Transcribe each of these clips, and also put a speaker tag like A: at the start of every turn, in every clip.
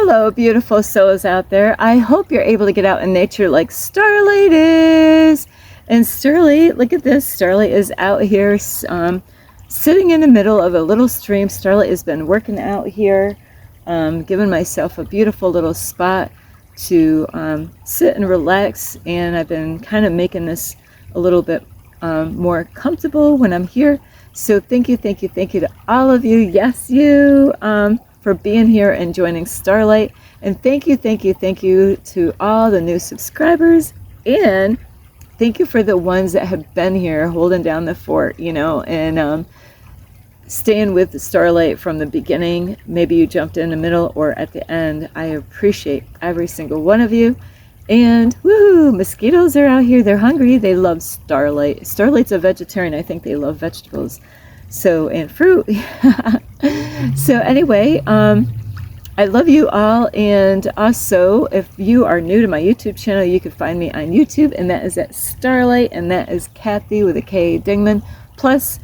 A: Hello, beautiful souls out there. I hope you're able to get out in nature like Starlight is. And Starlight, look at this. Starlight is out here sitting in the middle of a little stream. Starlight has been working out here, giving myself a beautiful little spot to sit and relax. And I've been kind of making this a little bit more comfortable when I'm here. So thank you to all of you. Yes, you. For being here and joining Starlight, and thank you to all the new subscribers, and thank you for the ones that have been here holding down the fort, and staying with the Starlight from the beginning. Maybe you jumped in the middle or at the end. I appreciate every single one of you. And woohoo, mosquitoes are out here. They're hungry. They love Starlight. Starlight's a vegetarian. I think they love vegetables, and fruit. So anyway, I love you all, and also if you are new to my YouTube channel, you can find me on YouTube, and that is at Starlight, and that is Kathy with a K Dingman. Plus,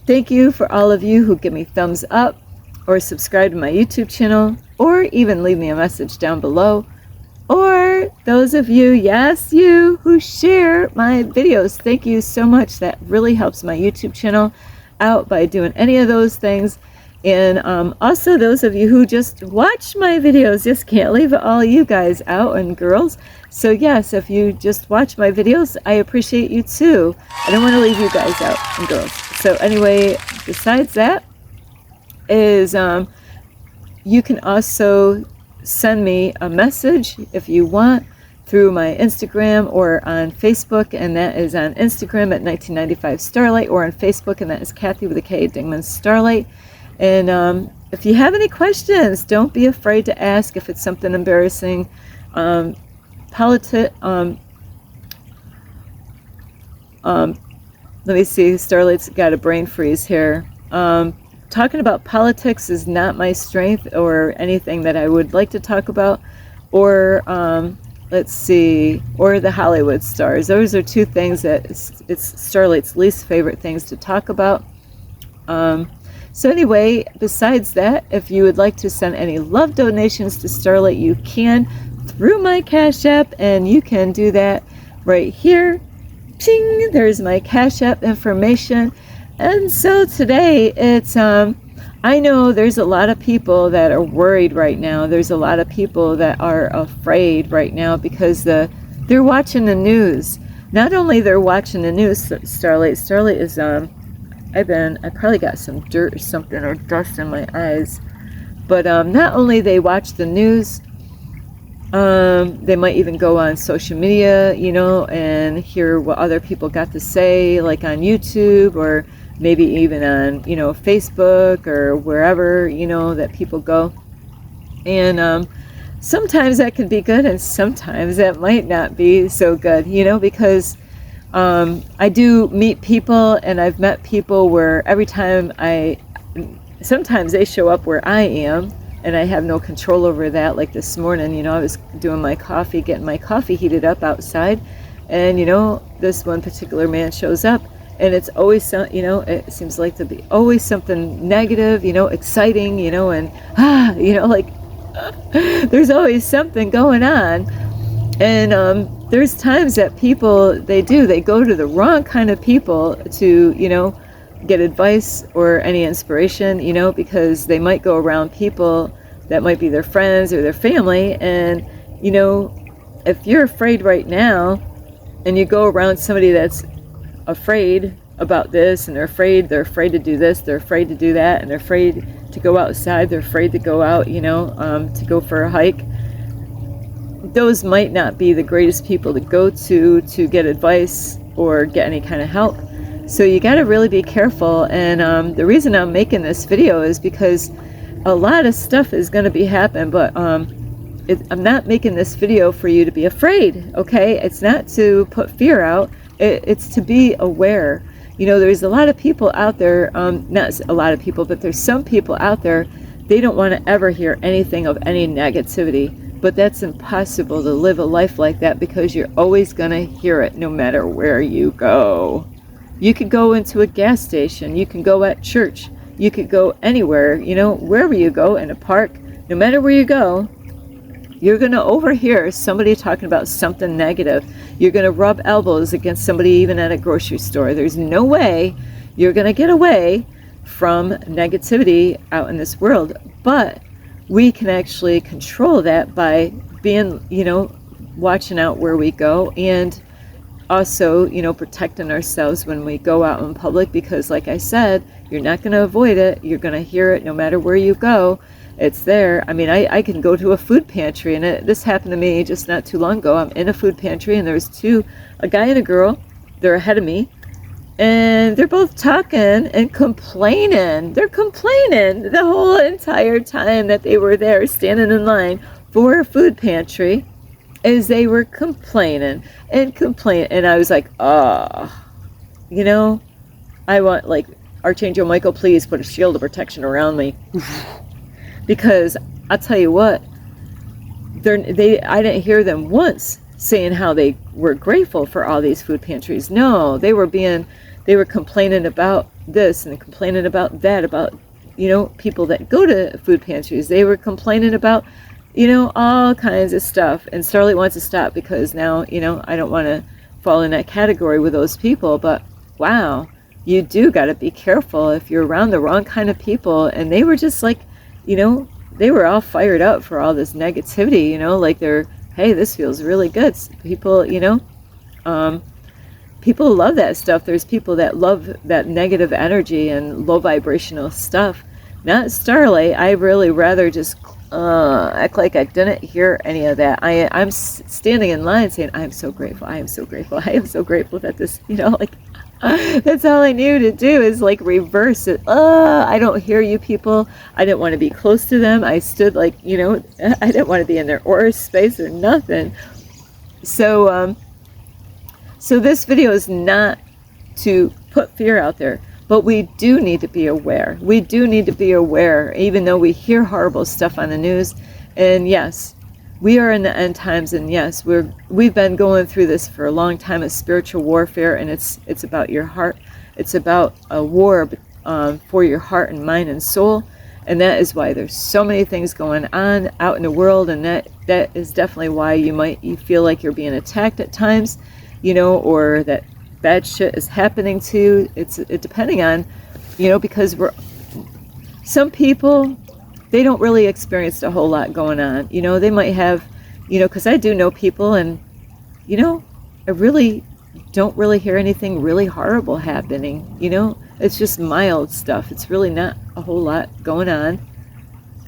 A: thank you for all of you who give me thumbs up or subscribe to my YouTube channel, or even leave me a message down below, or those of you, yes, you who share my videos. Thank you so much. That really helps my YouTube channel out by doing any of those things. And also those of you who just watch my videos, just can't leave all you guys out, and girls. So yes, if you just watch my videos, I appreciate you too. I don't want to leave you guys out, and girls. So anyway, besides that is you can also send me a message if you want through my Instagram or on Facebook, and that is on Instagram at 1995 Starlight, or on Facebook, and that is Kathy with a K Dingman Starlight. And if you have any questions, don't be afraid to ask if it's something embarrassing. Let me see, Starlight's got a brain freeze here. Talking about politics is not my strength or anything that I would like to talk about. Or, let's see, or the Hollywood stars. Those are two things that it's Starlight's least favorite things to talk about. So anyway, besides that, if you would like to send any love donations to Starlight, you can through my Cash App, and you can do that right here. Ping! There's my Cash App information. And so today, it's I know there's a lot of people that are worried right now. There's a lot of people that are afraid right now because they're watching the news. Not only they're watching the news, Starlight is I probably got some dirt or something, or dust in my eyes. But not only they watch the news, they might even go on social media, and hear what other people got to say, like on YouTube, or maybe even on, Facebook or wherever, that people go. And sometimes that can be good, and sometimes that might not be so good, because I do meet people, and I've met people where every time sometimes they show up where I am, and I have no control over that. Like this morning, I was doing my coffee, getting my coffee heated up outside, and this one particular man shows up, and it's always it seems like to be always something negative, exciting, and like there's always something going on. And there's times that people, they go to the wrong kind of people to, get advice or any inspiration, because they might go around people that might be their friends or their family. And, if you're afraid right now, and you go around somebody that's afraid about this, and they're afraid to do this, they're afraid to do that, and they're afraid to go outside, they're afraid to go out, to go for a hike. Those might not be the greatest people to go to get advice or get any kind of help. So you got to really be careful. And the reason I'm making this video is because a lot of stuff is going to be happening, but I'm not making this video for you to be afraid, okay? It's not to put fear out. It's to be aware. There's a lot of people out there, not a lot of people, but there's some people out there, they don't want to ever hear anything of any negativity. But that's impossible to live a life like that, because you're always going to hear it no matter where you go. You could go into a gas station, you can go at church, you could go anywhere, wherever you go, in a park, no matter where you go, You're going to overhear somebody talking about something negative. You're going to rub elbows against somebody even at a grocery store. There's no way you're going to get away from negativity out in this world. But we can actually control that by being, watching out where we go, and also, protecting ourselves when we go out in public, because like I said, you're not going to avoid it. You're going to hear it no matter where you go. It's there. I mean, I can go to a food pantry, and this happened to me just not too long ago. I'm in a food pantry, and there's a guy and a girl. They're ahead of me, and they're both talking and complaining. They're complaining the whole entire time that they were there standing in line for a food pantry, as they were complaining and complaining. And I was like, I want, like, Archangel Michael, please put a shield of protection around me. Because I'll tell you what, I didn't hear them once saying how they were grateful for all these food pantries. No, they were complaining about this and complaining about that, about, people that go to food pantries. They were complaining about, all kinds of stuff. And Starlight wants to stop because now, I don't want to fall in that category with those people. But wow, you do got to be careful if you're around the wrong kind of people. And they were just like, they were all fired up for all this negativity, like hey, this feels really good. People, people love that stuff. There's people that love that negative energy and low vibrational stuff. Not Starlight. I really rather just act like I didn't hear any of that. I'm standing in line saying, I'm so grateful. I am so grateful. I am so grateful that this, that's all I knew to do is like reverse it. I don't hear you people. I didn't want to be close to them. I stood like, I didn't want to be in their aura space or nothing. So this video is not to put fear out there, but we do need to be aware. We do need to be aware, even though we hear horrible stuff on the news. And yes, we are in the end times, and yes, we've been going through this for a long time, of spiritual warfare, and it's about your heart. It's about a war for your heart and mind and soul, and that is why there's so many things going on out in the world, and that is definitely why you feel like you're being attacked at times, or that bad shit is happening to you. It's depending on, because some people, they don't really experience a whole lot going on. They might have, because I do know people, and, I really don't really hear anything really horrible happening. It's just mild stuff. It's really not a whole lot going on,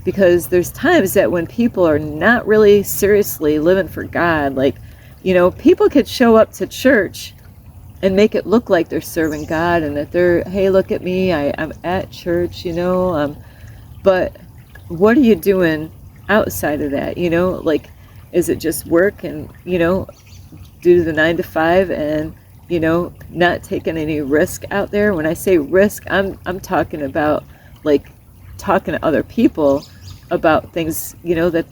A: because there's times that when people are not really seriously living for God, like, people could show up to church and make it look like they're serving God, and that they're, hey, look at me, I'm at church, but what are you doing outside of that? Like, is it just work and, do the 9 to 5 and, not taking any risk out there? When I say risk, I'm talking about, like, talking to other people about things, that,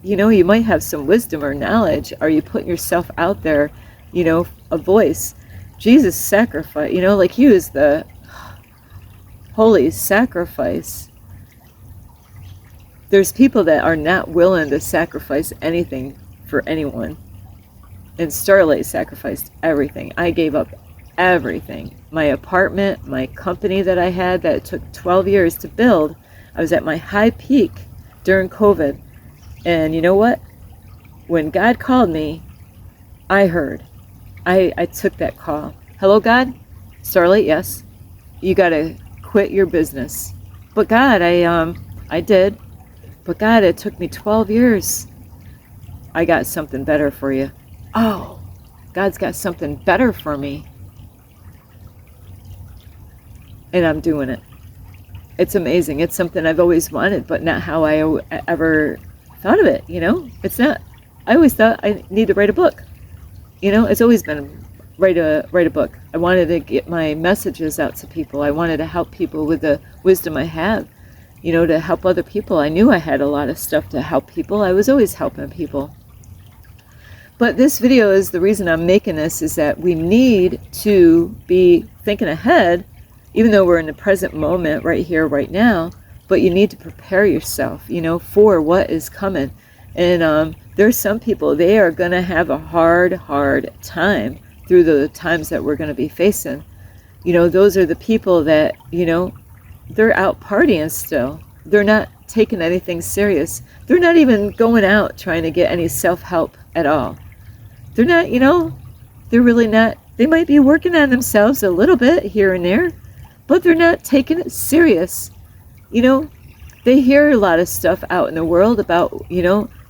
A: you might have some wisdom or knowledge. Are you putting yourself out there, a voice? Jesus sacrificed, like, he was the holy sacrifice. There's people that are not willing to sacrifice anything for anyone. And Starlight sacrificed everything. I gave up everything. My apartment, my company that I had that it took 12 years to build. I was at my high peak during COVID. And you know what? When God called me, I heard. I took that call. Hello, God? Starlight, yes. You got to quit your business. But God, I did. But God, it took me 12 years. I got something better for you. Oh, God's got something better for me. And I'm doing it. It's amazing. It's something I've always wanted, but not how I ever thought of it, It's not. I always thought I need to write a book. It's always been write a book. I wanted to get my messages out to people. I wanted to help people with the wisdom I have, to help other people. I knew I had a lot of stuff to help people. I was always helping people. But this video is the reason I'm making this, is that we need to be thinking ahead, even though we're in the present moment right here, right now, but you need to prepare yourself, for what is coming. And there's some people, they are going to have a hard time through the times that we're going to be facing. Those are the people that, they're out partying still. They're not taking anything serious. They're not even going out trying to get any self-help at all. They're not, they're really not. They might be working on themselves a little bit here and there, but they're not taking it serious. They hear a lot of stuff out in the world about,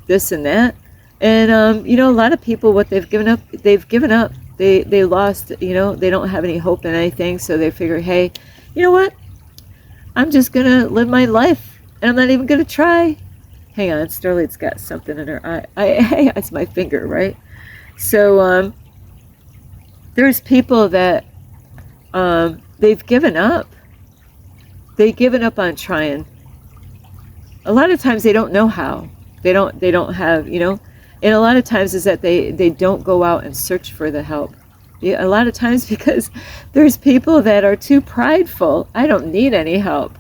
A: this and that. And, a lot of people, what they've given up. They lost, they don't have any hope in anything. So they figure, hey, you know what? I'm just going to live my life, and I'm not even going to try. Hang on, Starlight's got something in her eye. Hey, it's my finger, right? So there's people that they've given up. They've given up on trying. A lot of times they don't know how. They don't have, and a lot of times is that they don't go out and search for the help. A lot of times because there's people that are too prideful. I don't need any help.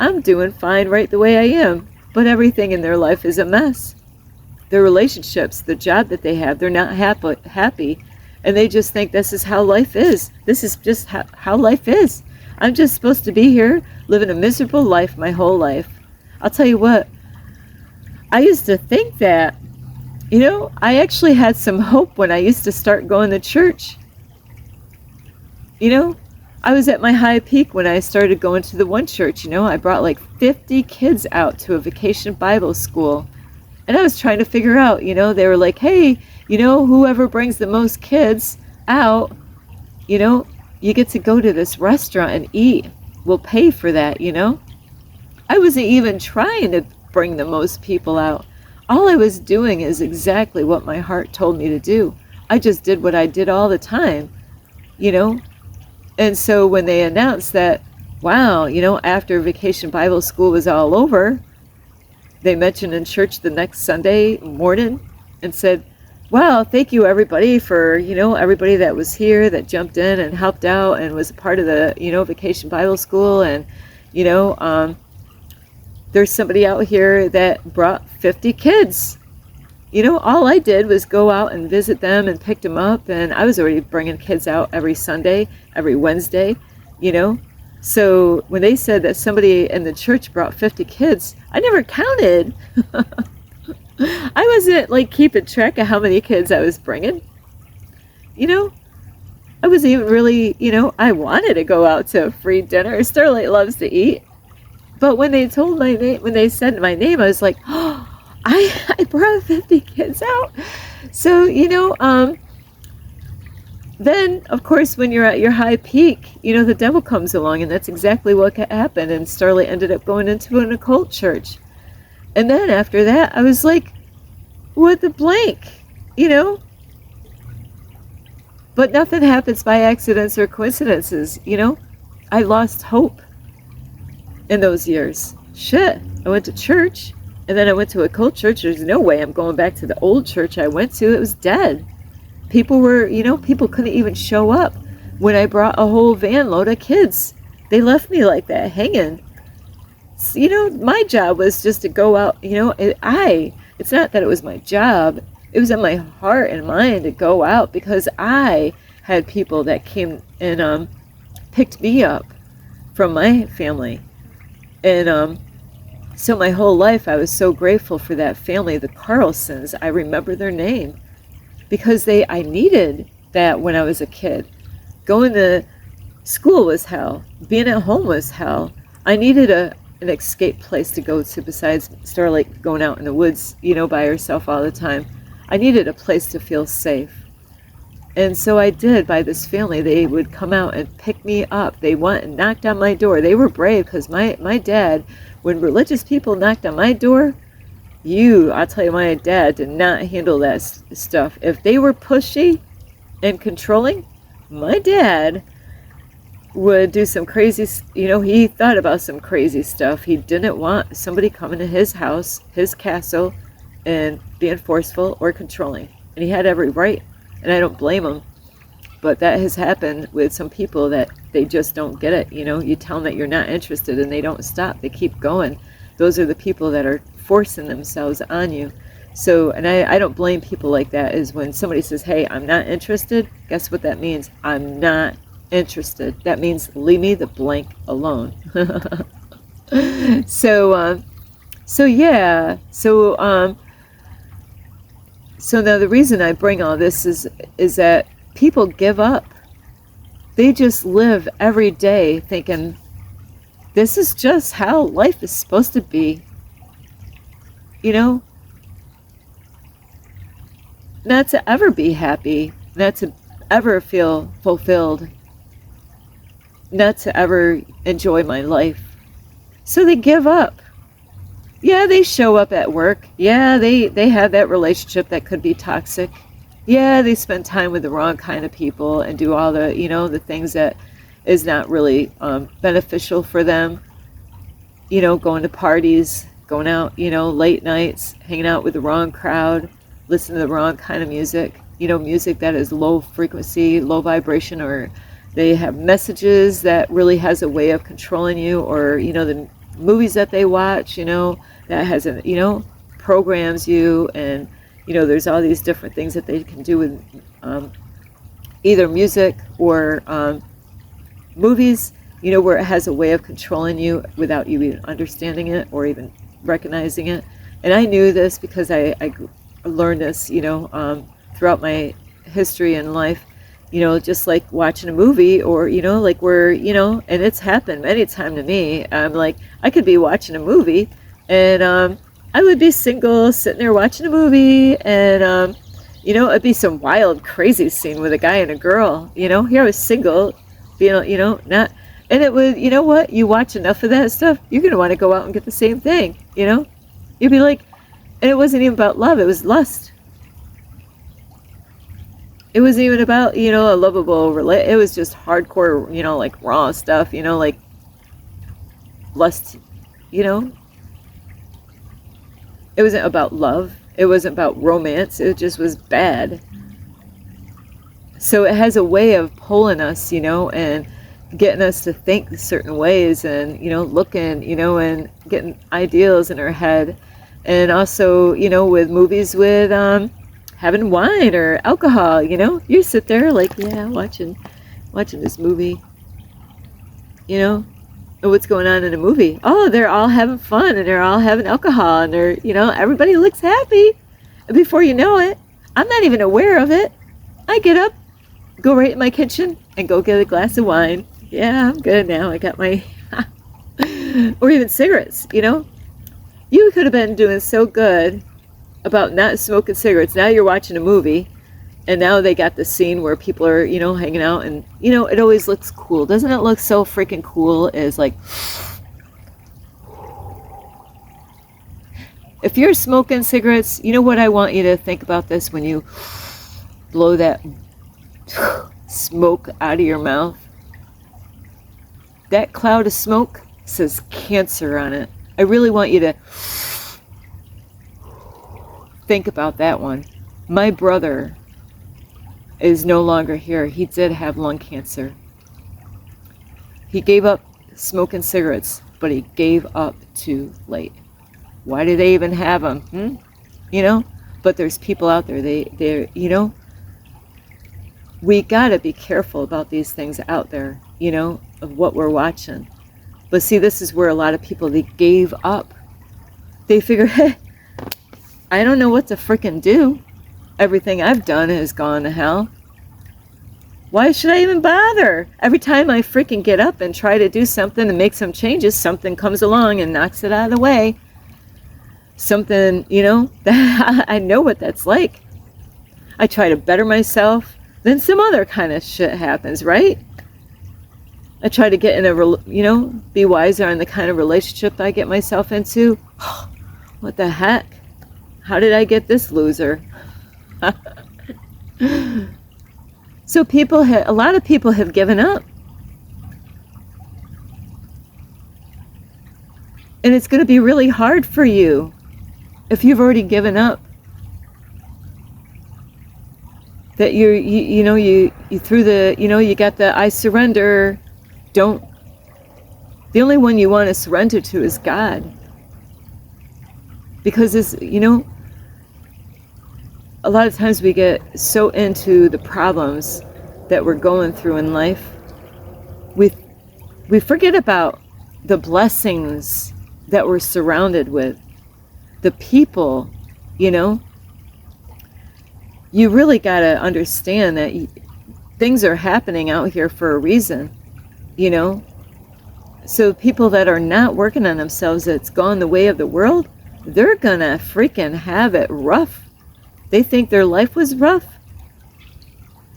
A: I'm doing fine right the way I am. But everything in their life is a mess. Their relationships, the job that they have, they're not happy. And they just think this is how life is. This is just how life is. I'm just supposed to be here living a miserable life my whole life. I'll tell you what, I used to think that, I actually had some hope when I used to start going to church. I was at my high peak when I started going to the one church. I brought like 50 kids out to a vacation Bible school. And I was trying to figure out, they were like, hey, whoever brings the most kids out, you get to go to this restaurant and eat. We'll pay for that, I wasn't even trying to bring the most people out. All I was doing is exactly what my heart told me to do. I just did what I did all the time, And so when they announced that, wow, after Vacation Bible School was all over, they mentioned in church the next Sunday morning and said, wow, thank you everybody for, everybody that was here that jumped in and helped out and was a part of the, Vacation Bible School. And, there's somebody out here that brought 50 kids. All I did was go out and visit them and pick them up. And I was already bringing kids out every Sunday, every Wednesday, So when they said that somebody in the church brought 50 kids, I never counted. I wasn't like keeping track of how many kids I was bringing. I wasn't even really, I wanted to go out to a free dinner. Starlight loves to eat. But when they told my name, when they said my name, I was like, oh, I brought 50 kids out. So, then, of course, when you're at your high peak, the devil comes along, and that's exactly what happened. And Starlight ended up going into an occult church. And then after that, I was like, what the blank, But nothing happens by accidents or coincidences, I lost hope in those years. Shit, I went to church, and then I went to a occult church. There's no way I'm going back to the old church I went to. It was dead. People were, people couldn't even show up when I brought a whole van load of kids. They left me like that, hanging. My job was just to go out, it's not that it was my job. It was in my heart and mind to go out because I had people that came and picked me up from my family. And so my whole life I was so grateful for that family, the Carlsons. I remember their name because I needed that when I was a kid. Going to school was hell. Being at home was hell. I needed an escape place to go to besides Starlight going out in the woods, by herself all the time. I needed a place to feel safe. And so I did by this family. They would come out and pick me up. They went and knocked on my door. They were brave because my dad, when religious people knocked on my door, I'll tell you, my dad did not handle that stuff. If they were pushy and controlling, my dad would do some crazy, he thought about some crazy stuff. He didn't want somebody coming to his house, his castle, and being forceful or controlling. And he had every right. And I don't blame them, but that has happened with some people that they just don't get it. You tell them that you're not interested and they don't stop. They keep going. Those are the people that are forcing themselves on you. So, and I don't blame people like that, is when somebody says, hey, I'm not interested, guess what that means? I'm not interested. That means leave me the blank alone. So, so yeah, so now the reason I bring all this is that people give up. They just live every day thinking, this is just how life is supposed to be. You know, not to ever be happy, not to ever feel fulfilled, not to ever enjoy my life. So they give up. Yeah, they show up at work. Yeah, they have that relationship that could be toxic. Yeah, they spend time with the wrong kind of people and do all the, the things that is not really beneficial for them. Going to parties, going out, late nights, hanging out with the wrong crowd, listening to the wrong kind of music, music that is low frequency, low vibration, or they have messages that really has a way of controlling you, or, the movies that they watch, that has a, programs you, and, there's all these different things that they can do with either music or movies, where it has a way of controlling you without you even understanding it or even recognizing it. And I knew this because I learned this, throughout my history and life, just like watching a movie, or, like where, and it's happened many times to me. I'm like, I could be watching a movie and I would be single, sitting there watching a movie, and, it'd be some wild, crazy scene with a guy and a girl, here I was single, being, not, and it was, you know what, you watch enough of that stuff, you're going to want to go out and get the same thing, you'd be like, and it wasn't even about love, it was lust. It wasn't even about, a lovable it was just hardcore, like raw stuff, like lust, it wasn't about love, it wasn't about romance, it just was bad. So it has a way of pulling us, and getting us to think certain ways, and, looking, and getting ideals in our head. And also, with movies with having wine or alcohol, you sit there like, yeah, watching this movie, and what's going on in a movie? Oh, they're all having fun, and they're all having alcohol, and they're, everybody looks happy. And before you know it, I'm not even aware of it. I get up, go right in my kitchen, and go get a glass of wine. Yeah, I'm good now. I got my, or even cigarettes, You could have been doing so good about not smoking cigarettes. Now you're watching a movie, and now they got the scene where people are, hanging out, and, it always looks cool. Doesn't it look so freaking cool? Is like, if you're smoking cigarettes, you know what I want you to think about this when you blow that smoke out of your mouth? That cloud of smoke says cancer on it. I really want you to think about that one. My brother is no longer here. He did have lung cancer. He gave up smoking cigarettes, but he gave up too late. Why do they even have them? But there's people out there, they're, we gotta be careful about these things out there, of what we're watching. But see, this is where a lot of people, they gave up. They figure, hey, I don't know what to frickin' do. Everything I've done has gone to hell. Why should I even bother? Every time I freaking get up and try to do something and make some changes, something comes along and knocks it out of the way. Something, that I know what that's like. I try to better myself, then some other kind of shit happens, right? I try to get in a, be wiser on the kind of relationship I get myself into. What the heck? How did I get this loser? So a lot of people have given up. And it's going to be really hard for you if you've already given up. That you threw the, you got the I surrender. The only one you want to surrender to is God. Because it's, a lot of times we get so into the problems that we're going through in life, we forget about the blessings that we're surrounded with, the people, you know. You really got to understand that things are happening out here for a reason, you know. So people that are not working on themselves, that's gone the way of the world, they're gonna freaking have it rough. They think their life was rough,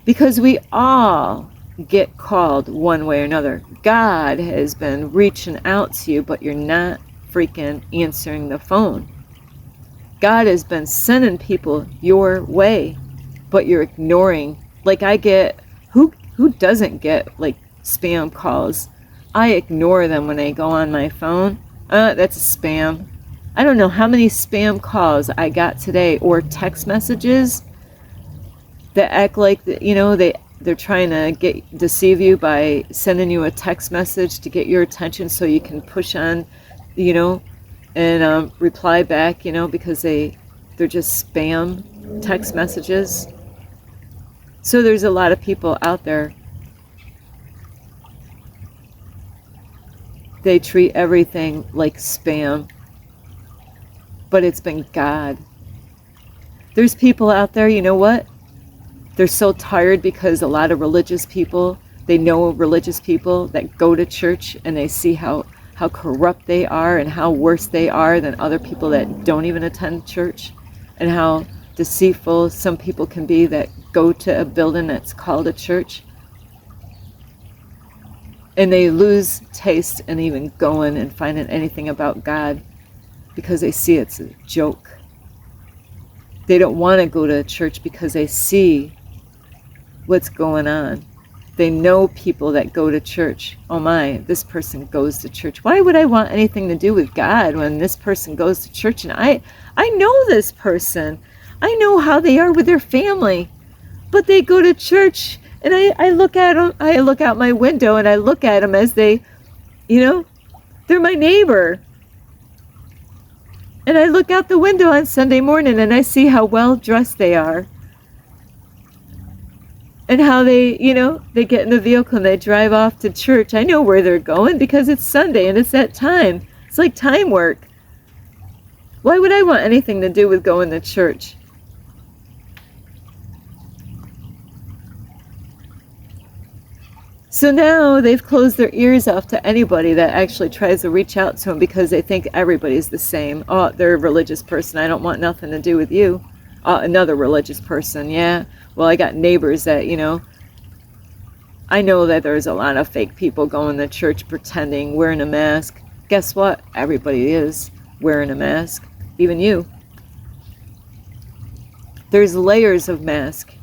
A: because we all get called one way or another. God has been reaching out to you, but you're not freaking answering the phone. God has been sending people your way, but you're ignoring. Like, I get, who doesn't get like spam calls? I ignore them when they go on my phone. That's a spam. I don't know how many spam calls I got today, or text messages that act like, you know, they're trying to deceive you by sending you a text message to get your attention so you can push on, you know, and reply back, you know, because they're just spam text messages. So there's a lot of people out there, they treat everything like spam, but it's been God. There's people out there, you know what? They're so tired because a lot of religious people, they know religious people that go to church, and they see how corrupt they are and how worse they are than other people that don't even attend church, and how deceitful some people can be that go to a building that's called a church. And they lose taste in even going and finding anything about God, because they see it's a joke. They don't want to go to church because they see what's going on. They know people that go to church. Oh my, this person goes to church. Why would I want anything to do with God when this person goes to church? And I know this person. I know how they are with their family. But they go to church, and I look at them. I look out my window and I look at them as they, you know, they're my neighbor. And I look out the window on Sunday morning and I see how well dressed they are. And how they, you know, they get in the vehicle and they drive off to church. I know where they're going because it's Sunday and it's that time. It's like time work. Why would I want anything to do with going to church? So now they've closed their ears off to anybody that actually tries to reach out to them, because they think everybody's the same. Oh, they're a religious person. I don't want nothing to do with you. Another religious person, yeah. Well, I got neighbors that, you know, I know that there's a lot of fake people going to church pretending, wearing a mask. Guess what? Everybody is wearing a mask, even you. There's layers of mask.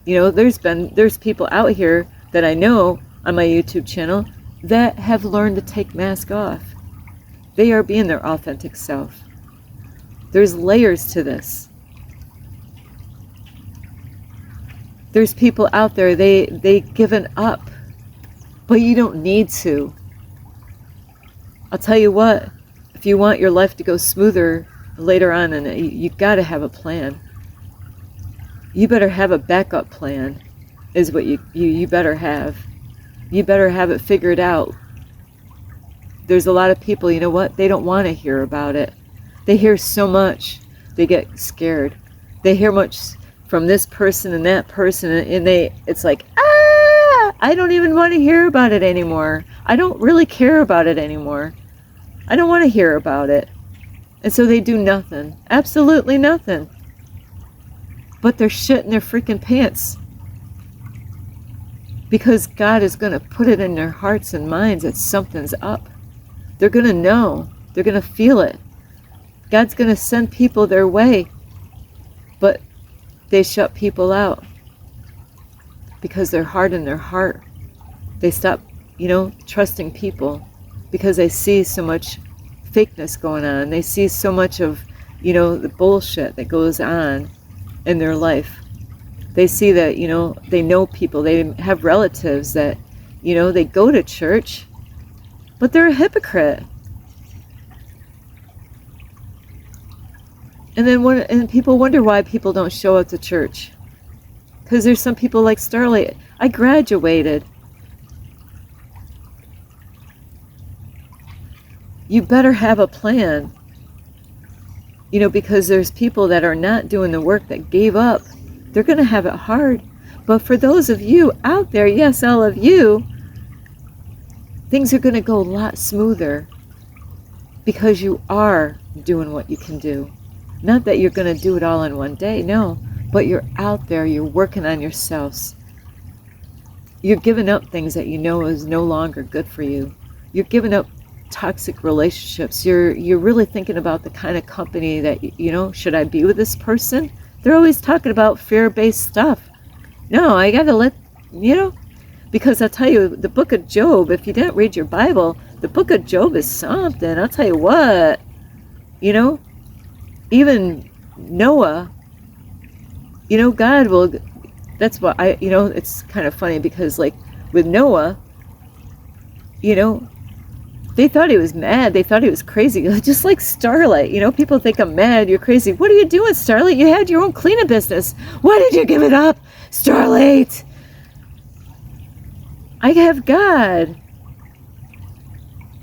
A: You know, there's people out here that I know on my YouTube channel that have learned to take mask off. They are being their authentic self. There's layers to this. There's people out there, they've given up, but you don't need to. I'll tell you what, if you want your life to go smoother later on, and you've got to have a plan. You better have a backup plan, is what you better have. You better have it figured out. There's a lot of people, you know what, they don't want to hear about it. They hear so much, they get scared. They hear much from this person and that person, and it's like, I don't even want to hear about it anymore. I don't really care about it anymore. I don't want to hear about it. And so they do nothing, absolutely nothing. But they're shitting their freaking pants, because God is going to put it in their hearts and minds that something's up. They're going to know. They're going to feel it. God's going to send people their way. But they shut people out because they're hard in their heart. They stop, you know, trusting people because they see so much fakeness going on. They see so much of, you know, the bullshit that goes on in their life. They see that, you know, they know people, they have relatives that, you know, they go to church, but they're a hypocrite. And then and people wonder why people don't show up to church. Because there's some people like Starlight. I graduated. You better have a plan. Because there's people that are not doing the work, that gave up. They're going to have it hard. But for those of you out there, yes, all of you, things are going to go a lot smoother because you are doing what you can do. Not that you're going to do it all in one day, no, but you're out there, you're working on yourselves. You're giving up things that you know is no longer good for you. You're giving up toxic relationships. You're really thinking about the kind of company that, should I be with this person? They're always talking about fear-based stuff. No, I got to let, because I'll tell you, the book of Job, if you didn't read your Bible, the book of Job is something. I'll tell you what, even Noah, God will, that's what it's kind of funny because like with Noah, they thought he was mad. They thought he was crazy. Just like Starlight. People think I'm mad. You're crazy. What are you doing, Starlight? You had your own cleaning business. Why did you give it up, Starlight? I have God.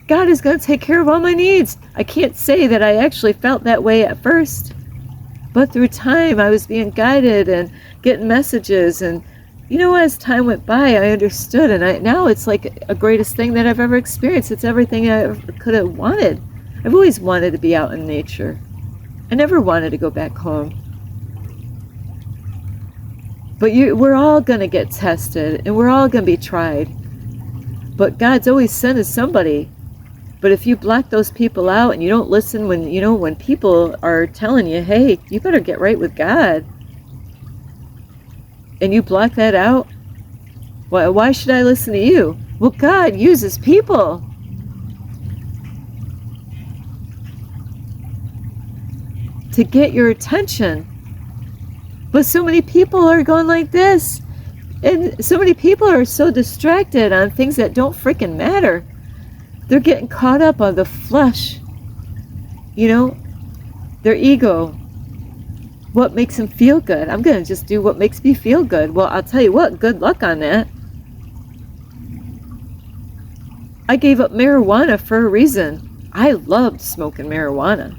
A: God is going to take care of all my needs. I can't say that I actually felt that way at first. But through time, I was being guided and getting messages. And, as time went by, I understood. And now it's like a greatest thing that I've ever experienced. It's everything I ever could have wanted. I've always wanted to be out in nature. I never wanted to go back home. But we're all going to get tested. And we're all going to be tried. But God's always sending somebody. But if you block those people out and you don't listen when people are telling you, hey, you better get right with God, and you block that out, why should I listen to you? Well, God uses people. To get your attention. But so many people are going like this. And so many people are so distracted on things that don't freaking matter. They're getting caught up on the flesh. Their ego. What makes them feel good? I'm going to just do what makes me feel good. Well, I'll tell you what, good luck on that. I gave up marijuana for a reason. I loved smoking marijuana.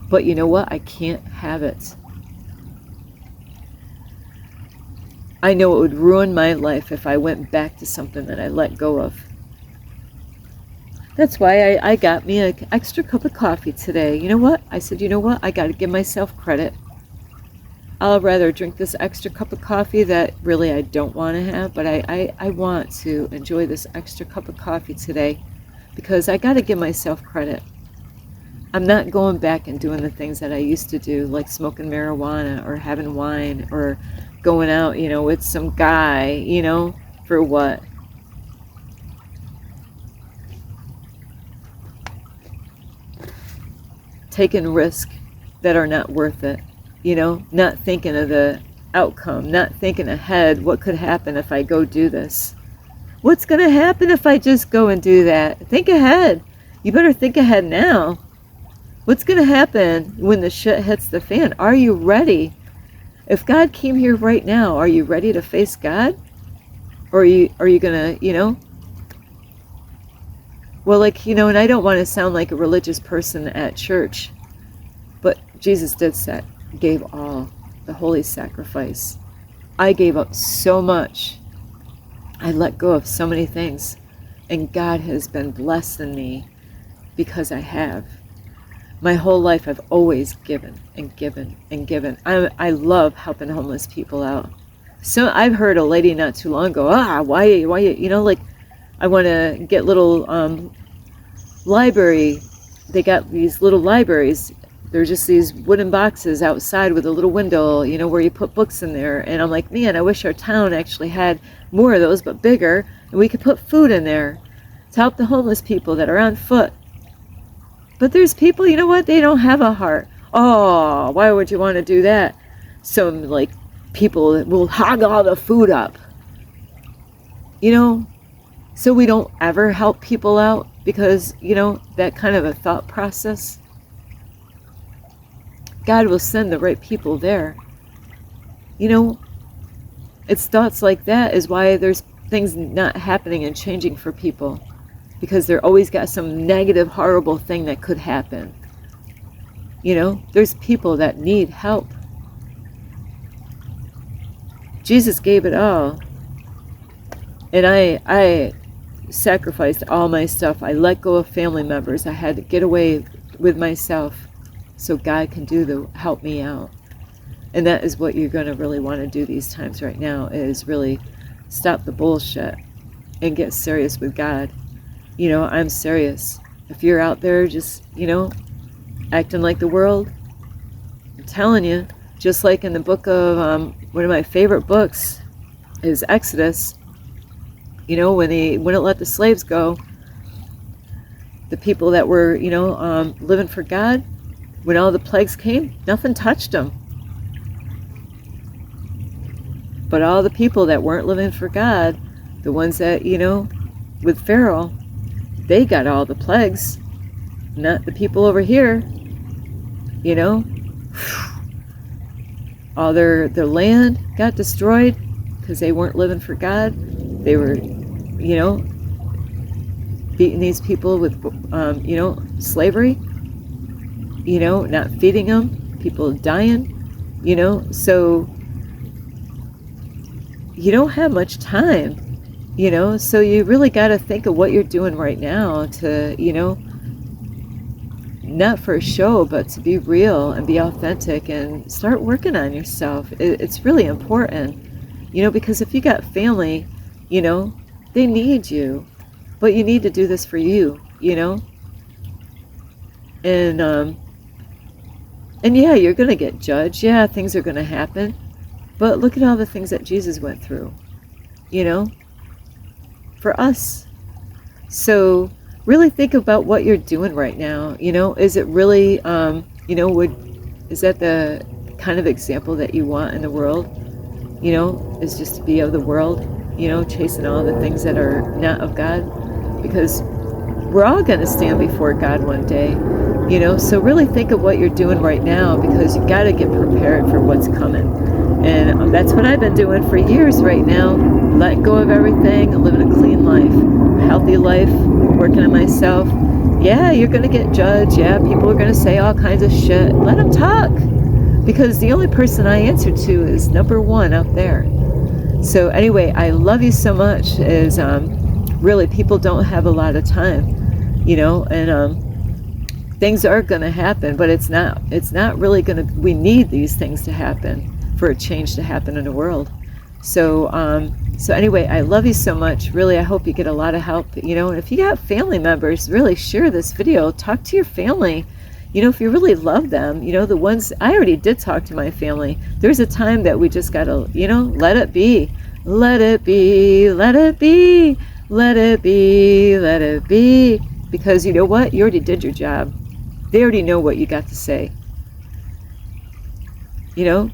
A: But you know what? I can't have it. I know it would ruin my life if I went back to something that I let go of. That's why I got me an extra cup of coffee today. You know what? I said, I got to give myself credit. I'll rather drink this extra cup of coffee that really I don't want to have, but I want to enjoy this extra cup of coffee today because I got to give myself credit. I'm not going back and doing the things that I used to do, like smoking marijuana or having wine or going out, with some guy, for what? Taking risks that are not worth it, not thinking of the outcome, not thinking ahead, what could happen if I go do this? What's going to happen if I just go and do that? Think ahead. You better think ahead now. What's going to happen when the shit hits the fan? Are you ready? If God came here right now, are you ready to face God? Or are you going to, well, and I don't want to sound like a religious person at church, but Jesus gave all, the holy sacrifice. I gave up so much. I let go of so many things, and God has been blessing me because I have. My whole life, I've always given and given and given. I love helping homeless people out. So I've heard a lady not too long ago, why, I want to get little library. They got these little libraries. They're just these wooden boxes outside with a little window, where you put books in there. And I'm like, man, I wish our town actually had more of those, but bigger. And we could put food in there to help the homeless people that are on foot. But there's people, they don't have a heart. Oh, why would you want to do that? Some, people will hog all the food up. So we don't ever help people out because, that kind of a thought process. God will send the right people there. You know, it's thoughts like that is why there's things not happening and changing for people, because they're always got some negative, horrible thing that could happen. You know, there's people that need help. Jesus gave it all. And I sacrificed all my stuff. I let go of family members. I had to get away with myself so God can help me out. And that is what you're going to really want to do these times right now, is really stop the bullshit and get serious with God. You know, I'm serious. If you're out there just, you know, acting like the world, I'm telling you, just like in the book of, one of my favorite books is Exodus, you know, when he wouldn't let the slaves go, the people that were, you know, living for God, when all the plagues came, nothing touched them. But all the people that weren't living for God, the ones that, you know, with Pharaoh, they got all the plagues, not the people over here. You know, all their land got destroyed because they weren't living for God. They were, you know, beating these people with, you know, slavery, you know, not feeding them, people dying, you know. So you don't have much time, you know, so you really got to think of what you're doing right now to, you know, not for a show, but to be real and be authentic and start working on yourself. It's really important, you know, because if you got family, you know, they need you, but you need to do this for you, you know. And yeah, you're going to get judged. Yeah, things are going to happen. But look at all the things that Jesus went through, you know, for us. So really think about what you're doing right now. You know, is it really, you know, is that the kind of example that you want in the world? You know, is just to be of the world, you know, chasing all the things that are not of God? Because we're all going to stand before God one day, you know. So really think of what you're doing right now, because you got to get prepared for what's coming. And that's what I've been doing for years right now. Letting go of everything, living a clean life, a healthy life, working on myself. Yeah, you're going to get judged. Yeah, people are going to say all kinds of shit. Let them talk. Because the only person I answer to is number one up there. So anyway, I love you so much. Is really, people don't have a lot of time, you know, and things are going to happen, but it's not really going to, we need these things to happen for a change to happen in the world. So so anyway, I love you so much. Really, I hope you get a lot of help, you know. And if you got family members, really share this video. Talk to your family, you know, if you really love them. You know, the ones, I already did talk to my family. There's a time that we just gotta, you know, let it be. Let it be, let it be, let it be, let it be. Because you know what? You already did your job. They already know what you got to say. You know,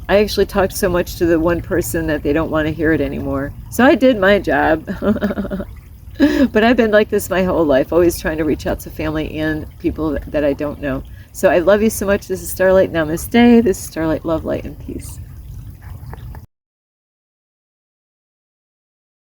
A: I actually talked so much to the one person that they don't want to hear it anymore. So I did my job. But I've been like this my whole life, always trying to reach out to family and people that I don't know. So I love you so much. This is Starlight. Namaste. This is Starlight. Love, light, and peace.